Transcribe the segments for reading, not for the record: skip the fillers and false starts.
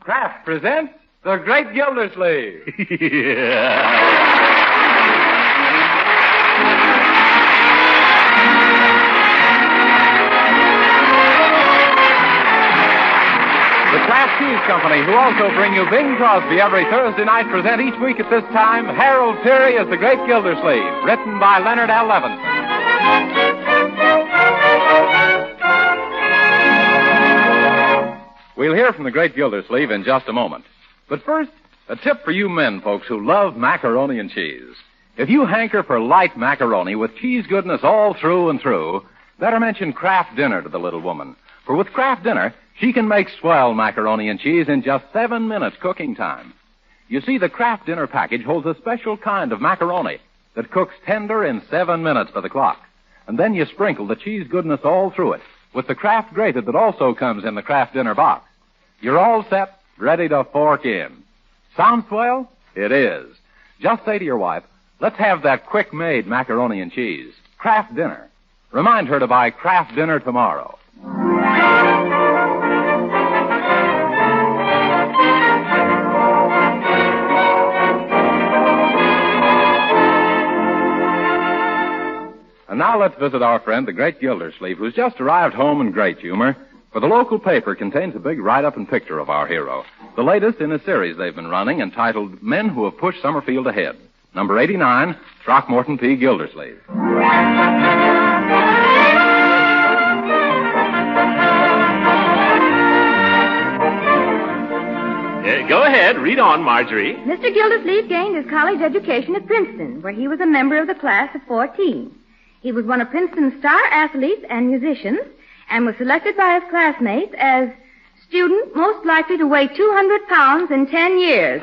Kraft presents the Great Gildersleeve. The Kraft Cheese Company, who also bring you Bing Crosby every Thursday night, present each week at this time Harold Peary as the Great Gildersleeve, written by Leonard L. Levinson. We'll hear from the Great Gildersleeve in just a moment. But first, a tip for you men folks who love macaroni and cheese. If you hanker for light macaroni with cheese goodness all through and through, better mention Kraft Dinner to the little woman. For with Kraft Dinner, she can make swell macaroni and cheese in just 7 minutes cooking time. You see, the Kraft Dinner package holds a special kind of macaroni that cooks tender in 7 minutes by the clock. And then you sprinkle the cheese goodness all through it with the Kraft grated that also comes in the Kraft Dinner box. You're all set, ready to fork in. Sound swell? It is. Just say to your wife, let's have that quick-made macaroni and cheese. Kraft Dinner. Remind her to buy Kraft Dinner tomorrow. And now let's visit our friend, the Great Gildersleeve, who's just arrived home in great humor. For the local paper contains a big write-up and picture of our hero, the latest in a series they've been running entitled Men Who Have Pushed Summerfield Ahead. Number 89, Throckmorton P. Gildersleeve. Go ahead, read on, Marjorie. Mr. Gildersleeve gained his college education at Princeton, where he was a member of the class of 14. He was one of Princeton's star athletes and musicians, and was selected by his classmates as student most likely to weigh 200 pounds in 10 years.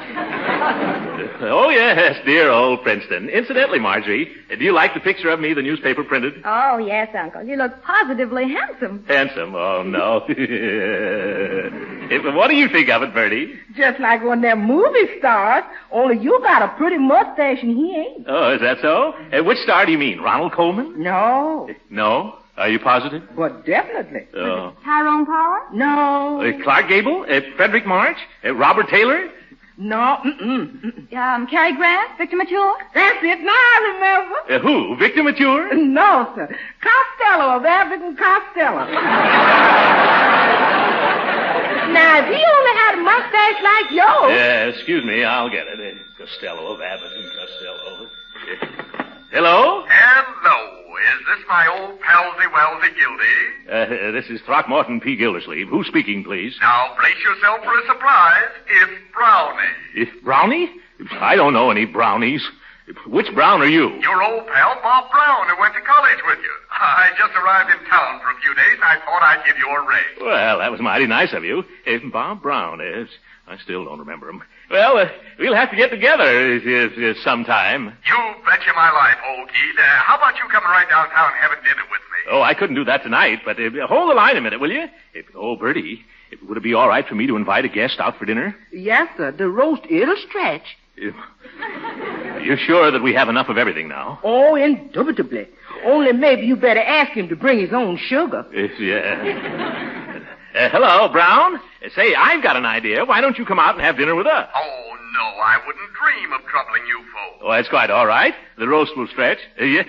Oh, yes, dear old Princeton. Incidentally, Marjorie, do you like the picture of me the newspaper printed? Oh, yes, Uncle. You look positively handsome. Handsome? Oh, no. What do you think of it, Bertie? Just like one of them movie stars, only you got a pretty mustache and he ain't. Oh, is that so? Which star do you mean, Ronald Colman? No. No? Are you positive? Well, definitely. Oh. Tyrone Power? No. Clark Gable? Frederick March? Robert Taylor? No. Cary Grant? Victor Mature? That's it. Now I remember. Who? Victor Mature? No, sir. Costello of Abbott and Costello. Now, if he only had a mustache like yours. Excuse me, I'll get it. Costello of Abbott and Costello. Hello? Hello. Is this my old palsy Wellsy Gildy? This is Throckmorton P. Gildersleeve. Who's speaking, please? Now, brace yourself for a surprise. It's Brownie. Brownie? I don't know any brownies. Which Brown are you? Your old pal, Bob Brown, who went to college with you. I just arrived in town for a few days, and I thought I'd give you a raise. Well, that was mighty nice of you. Bob Brown is. I still don't remember him. Well, we'll have to get together sometime. You betcha my life, old Keith. How about you coming right downtown and having dinner with me? Oh, I couldn't do that tonight, but hold the line a minute, will you? Bertie, would it be all right for me to invite a guest out for dinner? Yes, sir. The roast, it'll stretch. You're sure that we have enough of everything now? Oh, indubitably. Only maybe you better ask him to bring his own sugar. Yeah. Hello, Brown. Say, I've got an idea. Why don't you come out and have dinner with us? Oh, no, I wouldn't dream of troubling you folks. Oh, that's quite all right. The roast will stretch. Yeah.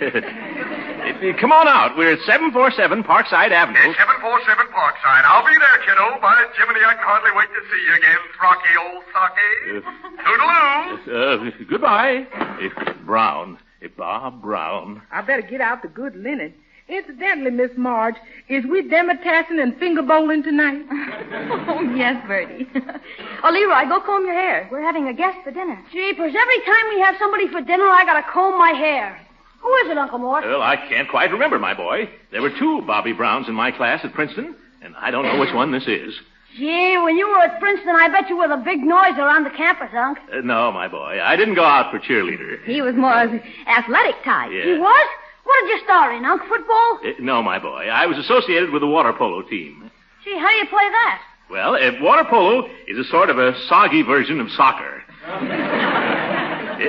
Come on out. We're at 747 Parkside Avenue. 747 Parkside. I'll be there, kiddo. By Jiminy, I can hardly wait to see you again, Throcky old Socky. Toodaloo. Goodbye. Brown. Bob Brown. I better get out the good linen. Incidentally, Miss Marge, is we demitassing and finger bowling tonight? Oh, yes, Bertie. Oh, Leroy, go comb your hair. We're having a guest for dinner. Jeepers, every time we have somebody for dinner, I gotta comb my hair. Who is it, Uncle Mort? Well, I can't quite remember, my boy. There were 2 Bobby Browns in my class at Princeton, and I don't know which one this is. Gee, when you were at Princeton, I bet you were the big noise around the campus, Unc. No, my boy. I didn't go out for cheerleader. He was more of the athletic type. Yeah. He was? What did you start in, Unc? Football? No, my boy. I was associated with the water polo team. Gee, how do you play that? Well, water polo is a sort of a soggy version of soccer.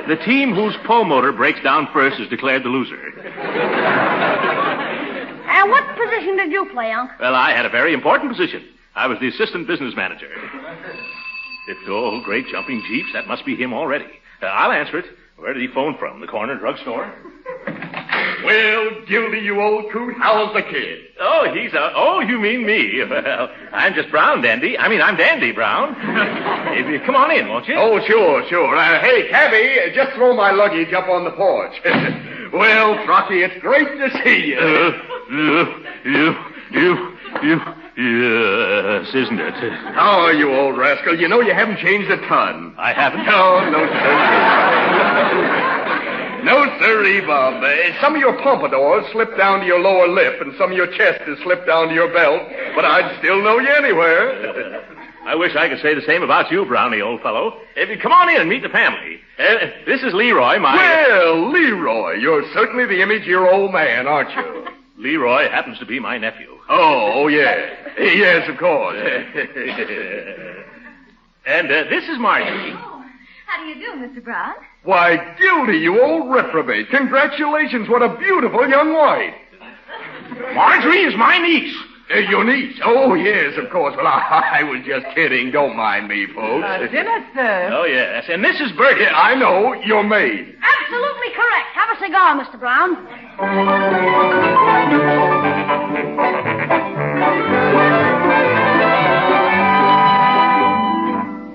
The team whose pole motor breaks down first is declared the loser. And what position did you play, Unc? Well, I had a very important position. I was the assistant business manager. Oh, great jumping jeeps. That must be him already. I'll answer it. Where did he phone from? The corner drugstore? Well, Gildy, you old coot, how's the kid? Oh, you mean me. Well, I'm just Brown, Dandy. I'm Dandy Brown. Come on in, won't you? Oh, sure. Hey, cabby, just throw my luggage up on the porch. Well, Trucky, it's great to see you. Yes, isn't it? How are you, old rascal? You know you haven't changed a ton. I haven't? No, sir. No, sirree, Bob. Some of your pompadours slipped down to your lower lip, and some of your chest has slipped down to your belt, but I'd still know you anywhere. I wish I could say the same about you, Brownie, old fellow. If you come on in and meet the family. This is Leroy, Well, Leroy, you're certainly the image of your old man, aren't you? Leroy happens to be my nephew. Oh, yeah. Yes, of course. And this is Marjorie. Oh, how do you do, Mr. Brown? Why, Gildy, you old reprobate. Congratulations, what a beautiful young wife. Marjorie is my niece. Your niece? Oh, yes, of course. Well, I was just kidding. Don't mind me, folks. Dinner, sir. Oh, yes. And this is Bertie. Yeah, I know. Your maid. Absolutely correct. Have a cigar, Mr. Brown.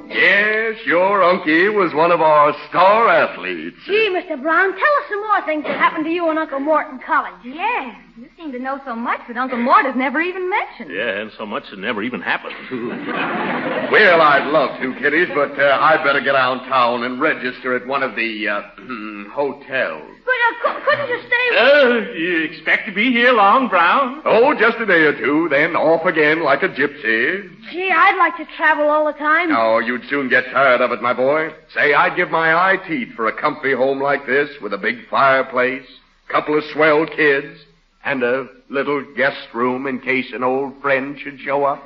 Yes, your uncle was one of our star athletes. Gee, Mr. Brown, tell us some more things that happened to you and Uncle Mort in college. Yes, you seem to know so much that Uncle Mort has never even mentioned. Yeah, and so much that never even happened. Well, I'd love to, kiddies, but I'd better get downtown and register at one of the hotels. But couldn't you stay... You expect to be here long, Brown? Oh, just a day or two, then off again like a gypsy. Gee, I'd like to travel all the time. Oh, you'd soon get tired of it, my boy. Say, I'd give my eye teeth for a comfy home like this with a big fireplace, couple of swell kids, and a little guest room in case an old friend should show up.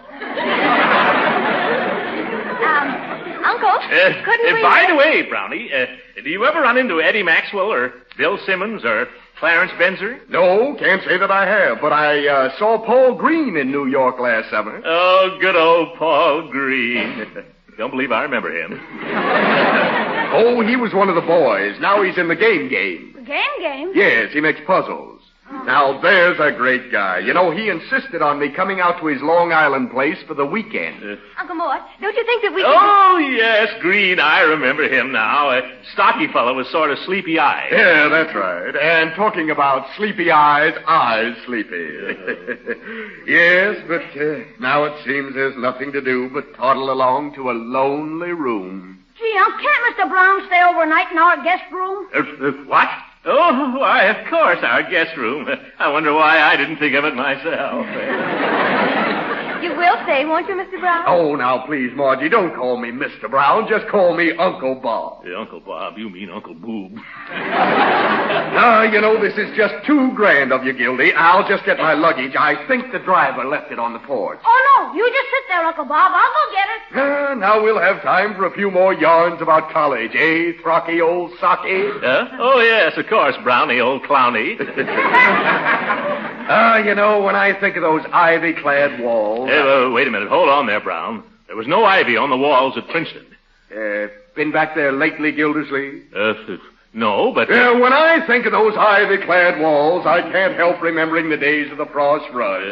Uncle, couldn't we... By the way, Brownie, do you ever run into Eddie Maxwell or Bill Simmons or Clarence Benzer? No, can't say that I have, but I saw Paul Green in New York last summer. Oh, good old Paul Green. Don't believe I remember him. Oh, he was one of the boys. Now he's in the game. Game? Yes, he makes puzzles. Now, there's a great guy. You know, he insisted on me coming out to his Long Island place for the weekend. Uncle Mort, don't you think that we could... Oh, yes, Green. I remember him now. A stocky fellow with sort of sleepy eyes. Yeah, that's right. And talking about sleepy eyes sleepy. Yes, but now it seems there's nothing to do but toddle along to a lonely room. Gee, can't Mr. Brown stay overnight in our guest room? What? Oh, why, of course, our guest room. I wonder why I didn't think of it myself. You will stay, won't you, Mr. Brown? Oh, now, please, Margie, don't call me Mr. Brown. Just call me Uncle Bob. Uncle Bob, you mean Uncle Boob. You know, this is just too grand of you, Gildy. I'll just get my luggage. I think the driver left it on the porch. Oh, no, you just sit there, Uncle Bob. I'll go get it. Now we'll have time for a few more yarns about college, eh, Throcky old Socky? Oh, yes, of course, Brownie, old clowny. You know, when I think of those ivy-clad walls... Wait a minute. Hold on there, Brown. There was no ivy on the walls at Princeton. Been back there lately, Gildersleeve? No, but... when I think of those ivy-clad walls, I can't help remembering the days of the frost rush.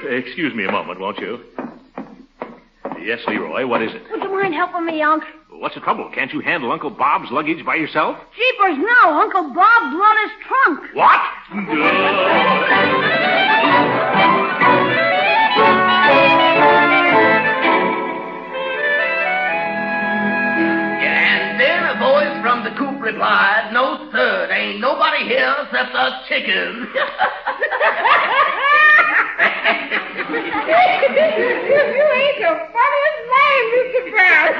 Excuse me a moment, won't you? Yes, Leroy, what is it? Would you mind helping me, Unc? What's the trouble? Can't you handle Uncle Bob's luggage by yourself? Jeepers, no. Uncle Bob brought his trunk. What? And then a voice from the coop replied, "No, sir, there ain't nobody here except a chicken." You ain't the funniest man, Mr. Brown.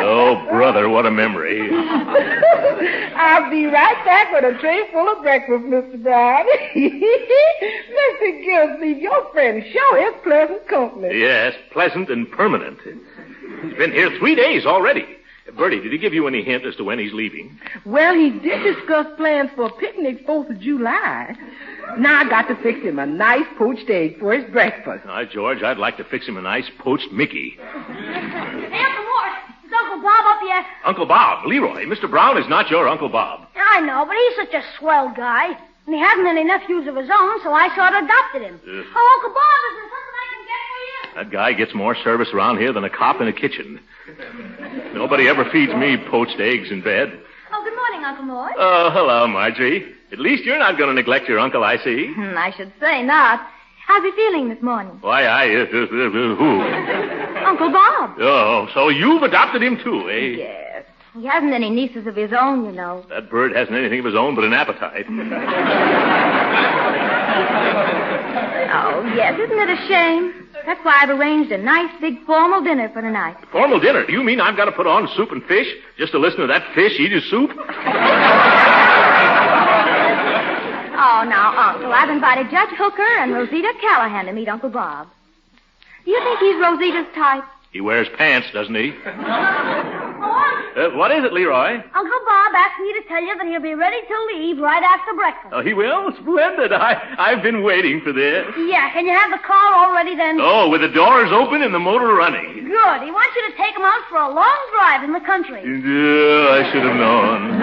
Oh, brother, what a memory. I'll be right back with a tray full of breakfast, Mr. Brown. Mr. Gildersleeve, your friend sure is pleasant company. Yes, pleasant and permanent. He's been here 3 days already. Bertie, did he give you any hint as to when he's leaving? Well, he did discuss plans for a picnic 4th of July. Now I got to fix him a nice poached egg for his breakfast. George, I'd like to fix him a nice poached Mickey. Hey, Uncle Mort, Uncle Bob. Leroy, Mr. Brown is not your Uncle Bob. I know, but he's such a swell guy. And he hasn't any nephews of his own, so I sort of adopted him. Oh, Uncle Bob, is there something I can get for you? That guy gets more service around here than a cop in a kitchen. Nobody ever feeds me poached eggs in bed. Oh, good morning, Uncle Mort. Oh, hello, Marjorie. At least you're not going to neglect your uncle, I see. I should say not. How's he feeling this morning? Why, who? Uncle Bob. Oh, so you've adopted him too, eh? Yes. He hasn't any nieces of his own, you know. That bird hasn't anything of his own but an appetite. Oh, yes, isn't it a shame? That's why I've arranged a nice big formal dinner for tonight. Formal dinner? Do you mean I've got to put on soup and fish just to listen to that fish eat his soup? Oh, now, Uncle, I've invited Judge Hooker and Rosita Callahan to meet Uncle Bob. Do you think he's Rosita's type? He wears pants, doesn't he? What is it, Leroy? Uncle Bob asked me to tell you that he'll be ready to leave right after breakfast. Oh, he will? Splendid. I've been waiting for this. Yeah, can you have the car all ready then? Oh, with the doors open and the motor running. Good. He wants you to take him out for a long drive in the country. I should have known.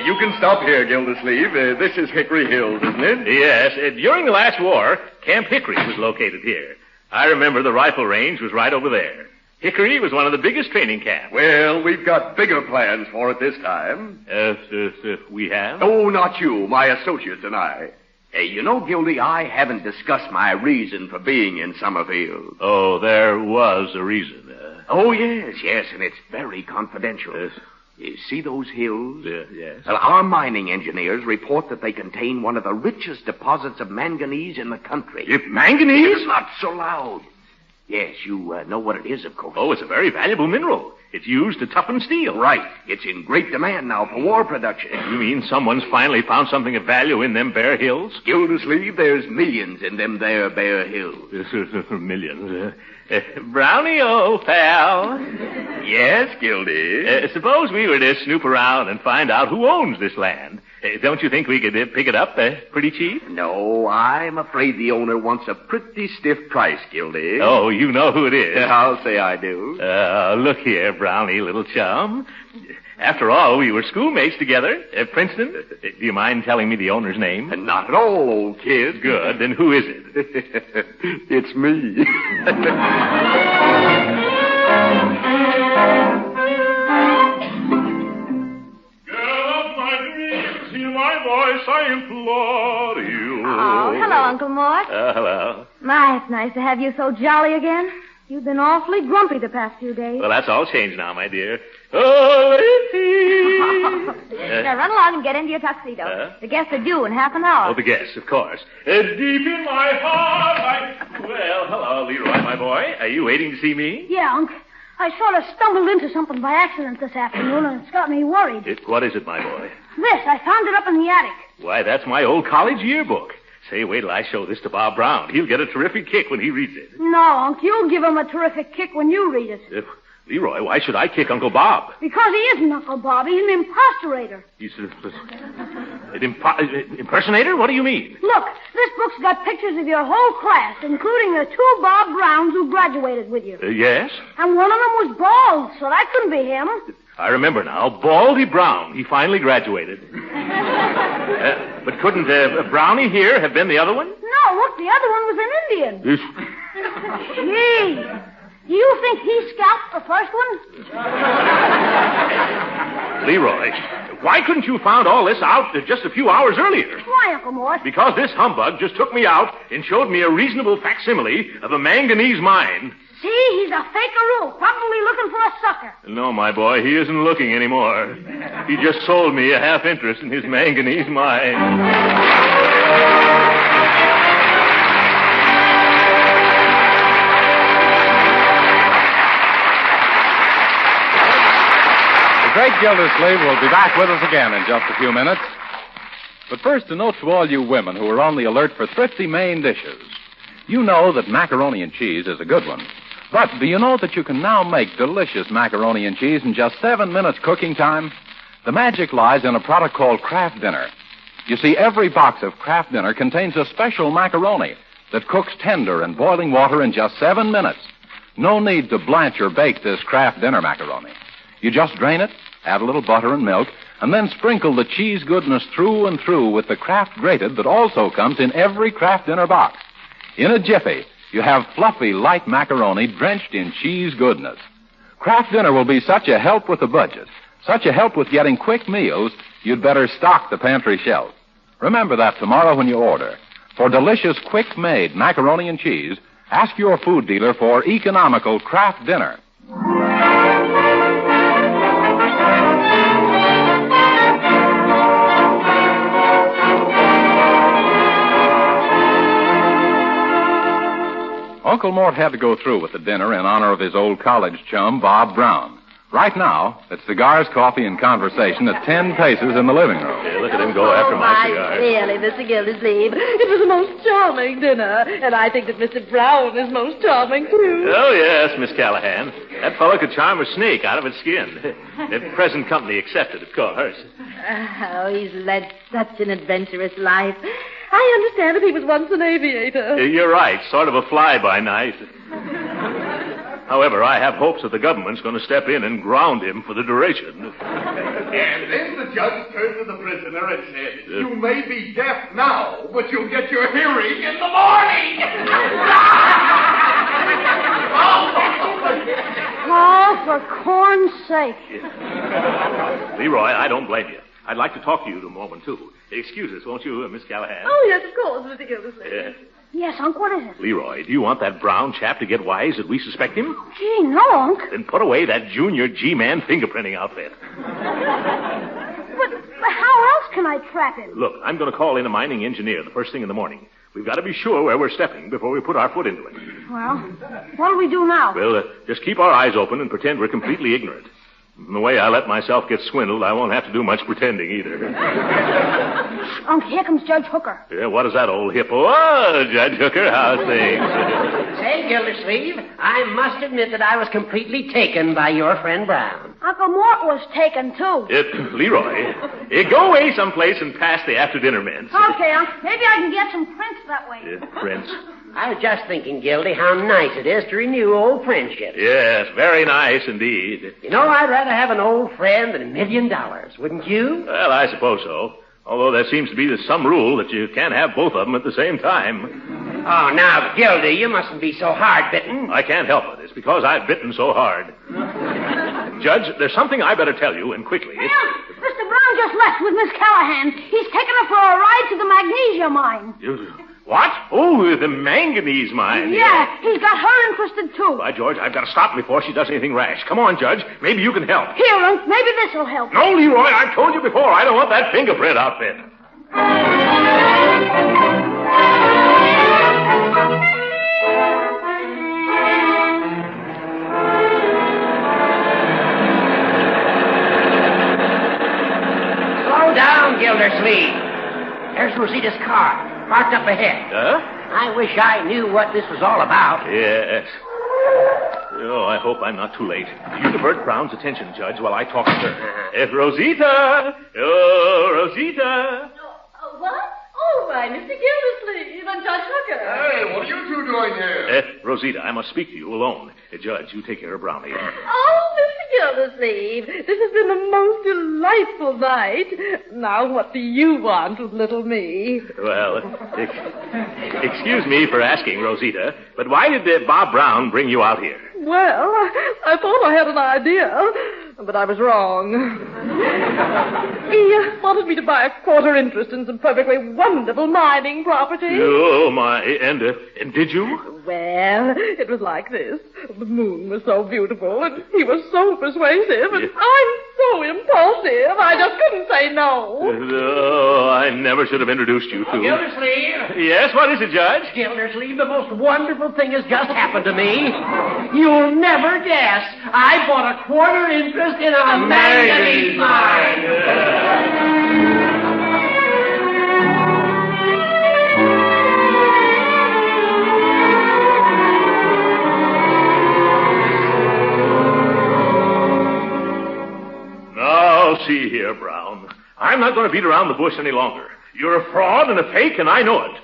You can stop here, Gildersleeve. This is Hickory Hills, isn't it? Yes. During the last war, Camp Hickory was located here. I remember the rifle range was right over there. Hickory was one of the biggest training camps. Well, we've got bigger plans for it this time. We have? Oh, not you, my associates and I. Hey, you know, Gildy, I haven't discussed my reason for being in Summerfield. Oh, there was a reason. Oh, yes, and it's very confidential. You see those hills? Yes. Well, our mining engineers report that they contain one of the richest deposits of manganese in the country. Manganese? It's not so loud. Yes, you know what it is, of course. Oh, it's a very valuable mineral. It's used to toughen steel. Right. It's in great demand now for war production. You mean someone's finally found something of value in them bare hills? Gildersleeve, there's millions in them there bare hills. Millions. Brownie, old pal. Yes, Gildy? Suppose we were to snoop around and find out who owns this land. Don't you think we could pick it up pretty cheap? No, I'm afraid the owner wants a pretty stiff price, Gildy. Oh, you know who it is. I'll say I do. Look here, Brownie, little chum. After all, we were schoolmates together at Princeton. Do you mind telling me the owner's name? Not at all, old kid. Good. Then who is it? It's me. My voice, I implore you. Oh, hello, Uncle Mort. Hello. My, it's nice to have you so jolly again. You've been awfully grumpy the past few days. Well, that's all changed now, my dear. Oh, Now, run along and get into your tuxedo. The guests are due in half an hour. Oh, the guests, of course. Deep in my heart, Well, hello, Leroy, my boy. Are you waiting to see me? Yeah, Unc. I sort of stumbled into something by accident this afternoon, and it's got me worried. What is it, my boy? This. I found it up in the attic. Why, that's my old college yearbook. Say, wait till I show this to Bob Brown. He'll get a terrific kick when he reads it. No, Unc, you'll give him a terrific kick when you read it. Leroy, why should I kick Uncle Bob? Because he isn't Uncle Bob. He's an impostorator. He's an impersonator? What do you mean? Look, this book's got pictures of your whole class, including the 2 Bob Browns who graduated with you. Yes? And one of them was bald, so that couldn't be him. I remember now. Baldy Brown. He finally graduated. But couldn't Brownie here have been the other one? No, look, the other one was an Indian. Gee, do you think he scalped the first one? Leroy, why couldn't you found all this out just a few hours earlier? Why, Uncle Mort? Because this humbug just took me out and showed me a reasonable facsimile of a manganese mine. See, he's a fakeroo, probably looking for a sucker. No, my boy, he isn't looking anymore. He just sold me a half interest in his manganese mine. The Great Gildersleeve will be back with us again in just a few minutes. But first, a note to all you women who are on the alert for thrifty main dishes. You know that macaroni and cheese is a good one. But do you know that you can now make delicious macaroni and cheese in just 7 minutes cooking time? The magic lies in a product called Kraft Dinner. You see, every box of Kraft Dinner contains a special macaroni that cooks tender in boiling water in just 7 minutes. No need to blanch or bake this Kraft Dinner macaroni. You just drain it, add a little butter and milk, and then sprinkle the cheese goodness through and through with the Kraft grated that also comes in every Kraft Dinner box. In a jiffy, you have fluffy, light macaroni drenched in cheese goodness. Kraft Dinner will be such a help with the budget, such a help with getting quick meals, you'd better stock the pantry shelf. Remember that tomorrow when you order. For delicious, quick-made macaroni and cheese, ask your food dealer for economical Kraft Dinner. Uncle Mort had to go through with the dinner in honor of his old college chum, Bob Brown. Right now, it's cigars, coffee, and conversation at 10 paces in the living room. Hey, look at him go after my cigar. Really, Mr. Gildersleeve, it was a most charming dinner, and I think that Mr. Brown is most charming, too. Oh, yes, Miss Callahan. That fellow could charm a snake out of its skin. If present company accepted, of course. Oh, he's led such an adventurous life. I understand that he was once an aviator. You're right, sort of a fly-by-night. However, I have hopes that the government's going to step in and ground him for the duration. And then the judge turned to the prisoner and said, "You may be deaf now, but you'll get your hearing in the morning." Oh, for corn's sake. Leroy, I don't blame you. I'd like to talk to you in a moment, too. Excuse us, won't you, Miss Callahan? Oh, yes, of course, Mr. Gildersleeve. Yes. Yes, Unc, what is it? Leroy, do you want that Brown chap to get wise that we suspect him? Gee, no, Unc. Then put away that junior G-man fingerprinting outfit. But how else can I trap him? Look, I'm going to call in a mining engineer the first thing in the morning. We've got to be sure where we're stepping before we put our foot into it. Well, what'll we do now? Well, just keep our eyes open and pretend we're completely ignorant. From the way I let myself get swindled, I won't have to do much pretending either. Unc, here comes Judge Hooker. Yeah, what is that old hippo? Oh, Judge Hooker, how's things? Say, Gildersleeve, I must admit that I was completely taken by your friend Brown. Uncle Mort was taken, too. Leroy, go away someplace and pass the after-dinner mints. Okay, Unc. Maybe I can get some prints that way. Prince. I was just thinking, Gildy, how nice it is to renew old friendships. Yes, very nice indeed. You know, I'd rather have an old friend than $1 million, wouldn't you? Well, I suppose so. Although there seems to be some rule that you can't have both of them at the same time. Oh, now, Gildy, you mustn't be so hard-bitten. I can't help it. It's because I've bitten so hard. Judge, there's something I better tell you, and quickly. Hey, Unc, Mr. Brown just left with Miss Callahan. He's taking her for a ride to the magnesia mine. What? Oh, the manganese mine. Yeah, he's got her interested, too. By George, I've got to stop him before she does anything rash. Come on, Judge. Maybe you can help. Here, Unc, maybe this'll help. No, Leroy, I've told you before. I don't want that fingerprint outfit. Slow down, Gildersleeve. There's Rosita's car. Parked up ahead. I wish I knew what this was all about. Yes. Oh, I hope I'm not too late. You divert Brown's attention, Judge, while I talk to her. Rosita! Oh, Rosita! What? Oh, why, Mr. Gildersleeve and Judge Hooker. Hey, what are you two doing here? Rosita, I must speak to you alone. Judge, you take care of Brownie. Oh, Mr. Gildersleeve, this has been a most delightful night. Now, what do you want with little me? Well, excuse me for asking, Rosita, but why did Bob Brown bring you out here? Well, I thought I had an idea, but I was wrong. He wanted me to buy a quarter interest in some perfectly wonderful mining property. Oh, my. And did you? Well, it was like this. The moon was so beautiful, and he was so persuasive, and I'm so impulsive, I just couldn't say no. Oh, I never should have introduced you to... Gildersleeve? Yes, what is it, Judge? Gildersleeve, the most wonderful thing has just happened to me. You'll never guess. I bought a quarter interest in a manganese mine. Now, see here, Brown. I'm not going to beat around the bush any longer. You're a fraud and a fake, and I know it.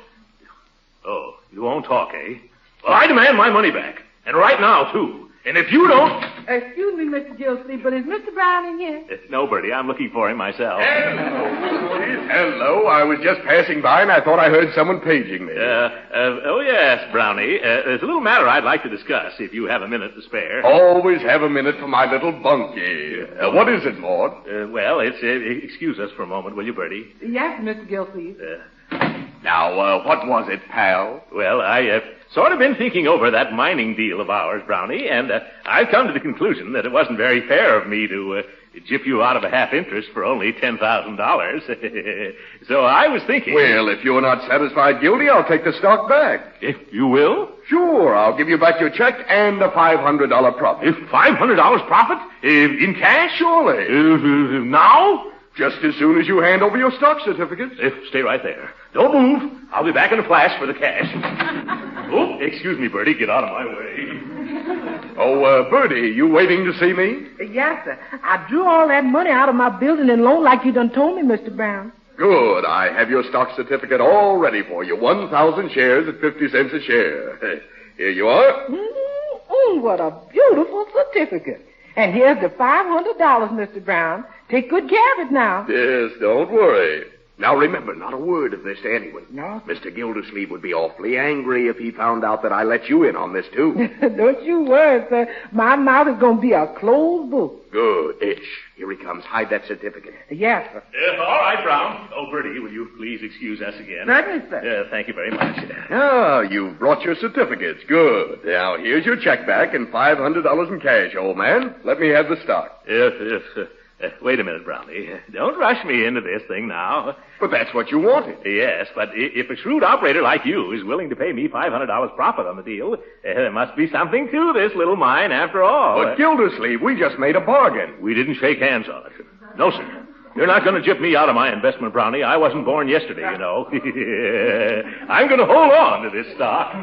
Oh, you won't talk, eh? Well, I demand my money back. And right now, too. And if you don't... Excuse me, Mr. Gildersleeve, but is Mr. Brown in here? No, Bertie, I'm looking for him myself. Hello. I was just passing by, and I thought I heard someone paging me. Oh, yes, Brownie. There's a little matter I'd like to discuss, if you have a minute to spare. Always have a minute for my little bunkie. What is it, Maud? Well, it's... excuse us for a moment, will you, Bertie? Yes, Mr. Gildersleeve. Now, what was it, pal? Well, I sort of been thinking over that mining deal of ours, Brownie, and I've come to the conclusion that it wasn't very fair of me to jip you out of a half interest for only $10,000. So I was thinking... Well, if you're not satisfied guilty, I'll take the stock back. If you will? Sure, I'll give you back your check and a $500 profit. $500 profit? In cash? Surely. Now? Just as soon as you hand over your stock certificates. Stay right there. Don't move. I'll be back in a flash for the cash. Oh, excuse me, Bertie. Get out of my way. Oh, Bertie, you waiting to see me? Yes, sir. I drew all that money out of my building and loan like you done told me, Mr. Brown. Good. I have your stock certificate all ready for you. 1,000 shares at 50 cents a share. Here you are. What a beautiful certificate. And here's the $500, Mr. Brown. Take good care of it now. Yes, don't worry. Now remember, not a word of this to anyone. No. Mr. Gildersleeve would be awfully angry if he found out that I let you in on this, too. Don't you worry, sir. My mouth is going to be a closed book. Good. Here he comes. Hide that certificate. Yes, sir. All right, Brown. Oh, Bertie, will you please excuse us again? Certainly, sir. Thank you very much. Ah, you've brought your certificates. Good. Now, here's your check back and $500 in cash, old man. Let me have the stock. Wait a minute, Brownie. Don't rush me into this thing now. But that's what you wanted. Yes, but if a shrewd operator like you is willing to pay me $500 profit on the deal, there must be something to this little mine after all. But Gildersleeve, we just made a bargain. We didn't shake hands on it. No, sir. You're not going to jip me out of my investment, Brownie. I wasn't born yesterday, you know. I'm going to hold on to this stock.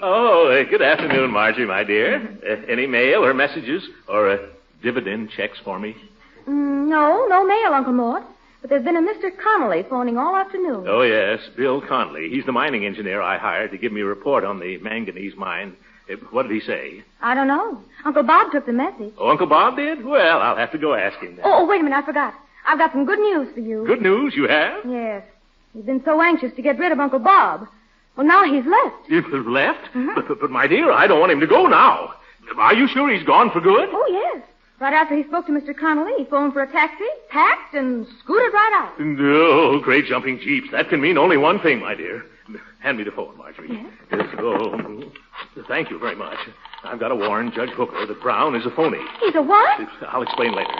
Oh, good afternoon, Margie, my dear. Any mail or messages or dividend checks for me? No mail, Uncle Mort. But there's been a Mr. Connolly phoning all afternoon. Oh, yes, Bill Connolly. He's the mining engineer I hired to give me a report on the manganese mine. What did he say? I don't know. Uncle Bob took the message. Oh, Uncle Bob did? Well, I'll have to go ask him then. Oh, wait a minute, I forgot. I've got some good news for you. Good news, you have? Yes. You've been so anxious to get rid of Uncle Bob. Well, now he's left. He's left? Mm-hmm. But, my dear, I don't want him to go now. Are you sure he's gone for good? Oh, yes. Right after he spoke to Mr. Connolly, he phoned for a taxi, packed, and scooted right out. Oh, great jumping jeeps. That can mean only one thing, my dear. Hand me the phone, Marjorie. Yes? Thank you very much. I've got to warn Judge Hooker that Brown is a phony. He's a what? I'll explain later.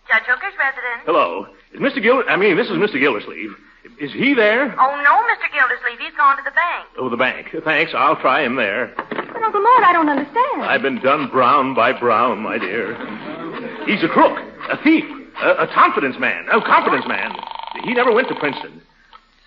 Judge Hooker's residence. Hello. This is Mr. Gildersleeve. Is he there? Oh, no, Mr. Gildersleeve. He's gone to the bank. Oh, the bank. Thanks. I'll try him there. But, Uncle Mort, I don't understand. I've been done brown by Brown, my dear. He's a crook, a thief, a confidence man. He never went to Princeton.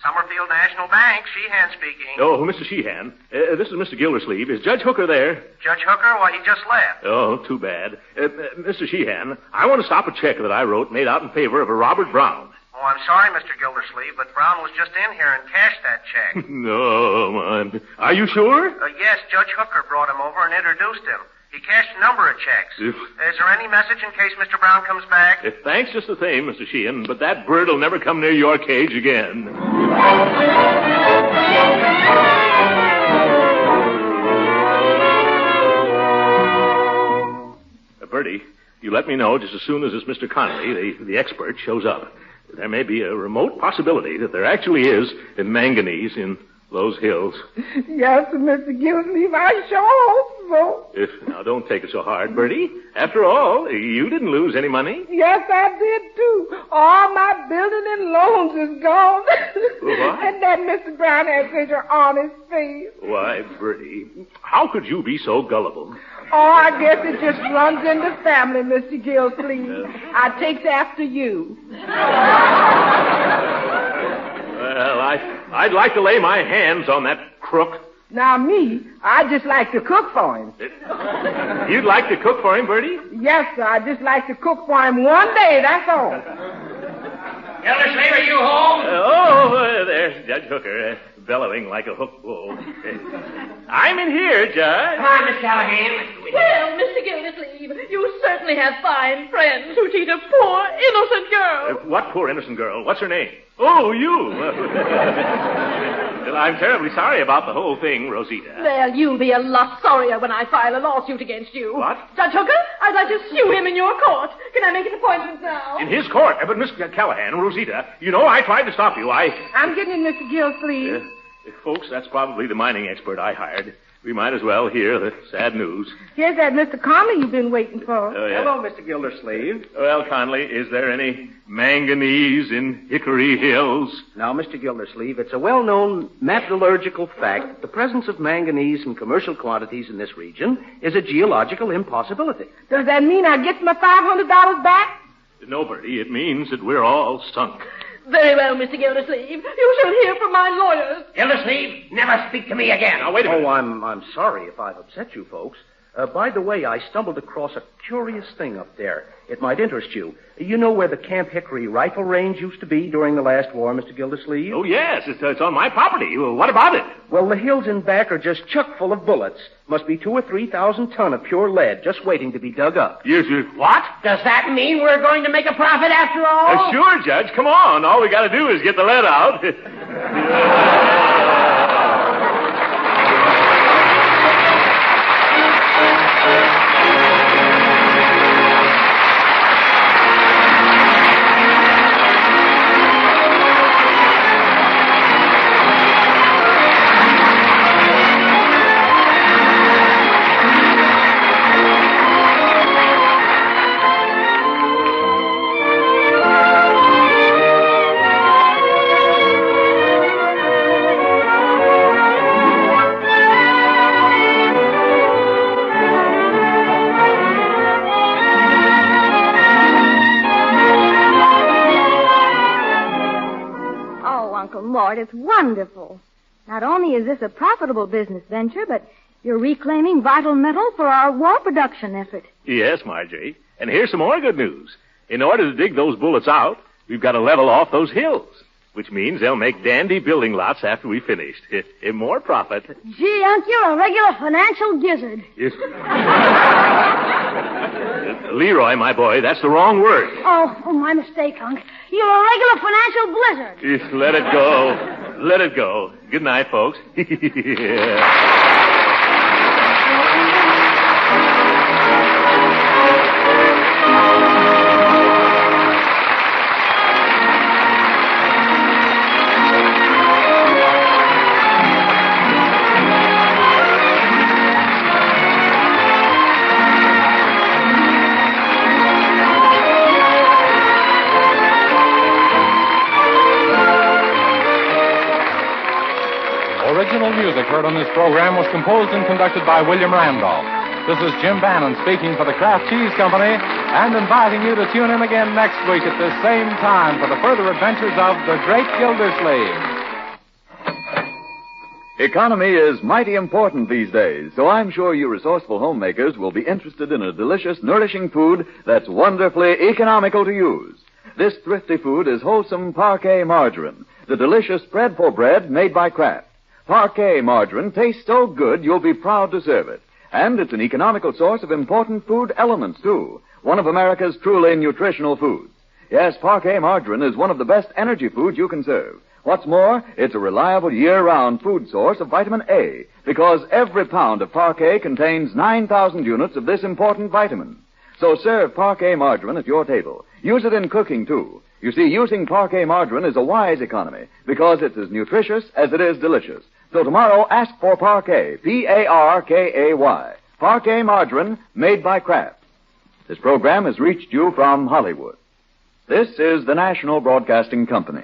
Summerfield National Bank, Sheehan speaking. Oh, Mr. Sheehan. This is Mr. Gildersleeve. Is Judge Hooker there? Judge Hooker? Well, he just left. Oh, too bad. Mr. Sheehan, I want to stop a check that I wrote made out in favor of a Robert Brown. Oh, I'm sorry, Mr. Gildersleeve, but Brown was just in here and cashed that check. No, man. Are you sure? Yes, Judge Hooker brought him over and introduced him. He cashed a number of checks. Is there any message in case Mr. Brown comes back? Thanks just the same, Mr. Sheehan, but that bird will never come near your cage again. Bertie, you let me know just as soon as this Mr. Connolly, the expert, shows up. There may be a remote possibility that there actually is manganese in those hills. Yes, Mr. Gildersleeve, I sure hope so. Now, don't take it so hard, Bertie. After all, you didn't lose any money. Yes, I did, too. All my building and loans is gone. What? And that Mr. Brown had such an honest face. Why, Bertie, how could you be so gullible? Oh, I guess it just runs in the family, Mr. Gildersleeve. I takes after you. Well, I'd like to lay my hands on that crook. Now, me, I just like to cook for him. You'd like to cook for him, Bertie? Yes, sir. I just like to cook for him one day, that's all. Gildersleeve, are you home? There's Judge Hooker, bellowing like a hooked bull. I'm in here, Judge. Come on, Miss Callahan. Well, Mr. Gildersleeve, you certainly have fine friends who cheat a poor, innocent girl. What poor innocent girl? What's her name? Oh, you. Well, I'm terribly sorry about the whole thing, Rosita. Well, you'll be a lot sorrier when I file a lawsuit against you. What? Judge Hooker, I'd like to sue him in your court. Can I make an appointment now? In his court? But Miss Callahan, Rosita, you know I tried to stop you. I'm getting in, Mr. Gildersleeve. Folks, that's probably the mining expert I hired. We might as well hear the sad news. Here's that Mr. Conley you've been waiting for. Oh, yeah. Hello, Mr. Gildersleeve. Well, Conley, is there any manganese in Hickory Hills? Now, Mr. Gildersleeve, it's a well-known metallurgical fact that the presence of manganese in commercial quantities in this region is a geological impossibility. Does that mean I get my $500 back? No, Bertie, it means that we're all sunk. Very well, Mr. Gildersleeve. You shall hear from my lawyers. Gildersleeve, never speak to me again. Now, wait a minute. Oh, I'm sorry if I've upset you folks. By the way, I stumbled across a curious thing up there. It might interest you. You know where the Camp Hickory rifle range used to be during the last war, Mr. Gildersleeve? Oh, yes. It's on my property. Well, what about it? Well, the hills in back are just chock full of bullets. Must be 2,000 or 3,000 ton of pure lead just waiting to be dug up. What? Does that mean we're going to make a profit after all? Sure, Judge. Come on. All we got to do is get the lead out. It's wonderful. Not only is this a profitable business venture, but you're reclaiming vital metal for our war production effort. Yes, Marjorie. And here's some more good news. In order to dig those bullets out, we've got to level off those hills, which means they'll make dandy building lots after we finished. More profit. Gee, Unc, you're a regular financial gizzard. Yes. Leroy, my boy, that's the wrong word. Oh, my mistake, Unc. You're a regular financial blizzard. Let it go. Let it go. Good night, folks. Original music heard on this program was composed and conducted by William Randolph. This is Jim Bannon speaking for the Kraft Cheese Company and inviting you to tune in again next week at this same time for the further adventures of the Great Gildersleeve. Economy is mighty important these days, so I'm sure you resourceful homemakers will be interested in a delicious, nourishing food that's wonderfully economical to use. This thrifty food is wholesome Parquet margarine, the delicious spreadful bread made by Kraft. Parquet margarine tastes so good you'll be proud to serve it. And it's an economical source of important food elements, too. One of America's truly nutritional foods. Yes, Parquet margarine is one of the best energy foods you can serve. What's more, it's a reliable year-round food source of vitamin A, because every pound of Parquet contains 9,000 units of this important vitamin. So serve Parquet margarine at your table. Use it in cooking, too. You see, using Parquet margarine is a wise economy, because it's as nutritious as it is delicious. So tomorrow, ask for Parquet, P-A-R-K-A-Y. Parquet margarine made by Kraft. This program has reached you from Hollywood. This is the National Broadcasting Company.